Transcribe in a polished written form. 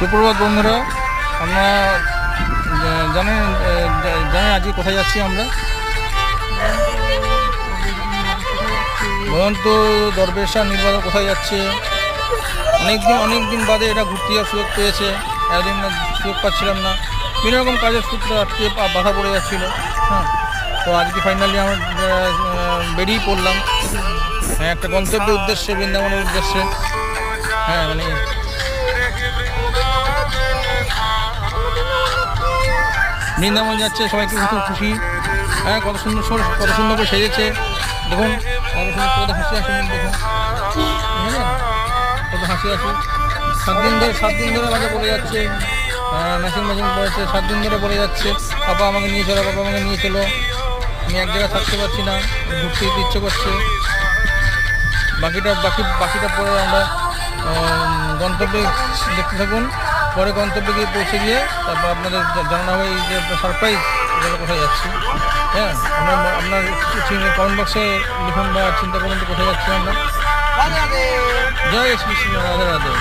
সুপ্রভাত বন্ধুরা, আমরা জানেন আজকে কোথায় যাচ্ছি আমরা? বলুন তো দরবেশ নির্বাচন কোথায় যাচ্ছে? অনেক দিন বাদে এটা ঘুরতে যাওয়ার সুযোগ পেয়েছে। এতদিন সুযোগ পাচ্ছিলাম না, বিভিন্ন রকম কাজের সূত্রে আটকে বাধা পড়ে যাচ্ছিলো। হ্যাঁ, তো আজকে ফাইনালি আমরা বেরিয়ে পড়লাম। হ্যাঁ, একটা গন্তব্যের উদ্দেশ্যে, বৃন্দাবনের উদ্দেশ্যে। হ্যাঁ, মানে বৃন্দাবন যাচ্ছে, সবাইকে খুব খুশি। হ্যাঁ, কত সুন্দর করে সেজেছে দেখুন, কত হাসি আসে দেখুন, কত হাসি আসে। 7 দিন ধরে আমাকে বলে যাচ্ছে, ম্যাচিং পড়েছে, 7 দিন ধরে বলে যাচ্ছে বাবা আমাকে নিয়ে চলো, বাবা আমাকে নিয়ে চলো। আমি এক জায়গায় থাকতে পারছি না, ঘুরতে ইচ্ছে করছে। বাকিটা পরে আমরা গন্তব্যে দেখতে থাকুন। পরে গন্তব্যে গিয়ে পৌঁছে গিয়ে তারপর আপনাদের জানানো হবে এই যে সারপ্রাইজ কোথায় যাচ্ছি। হ্যাঁ, আপনার কমেন্ট বক্সে লিখুন বা চিন্তা করুন তো কোথায় যাচ্ছি আমরা। জয় শ্রী কৃষ্ণ, রাধে রাধে।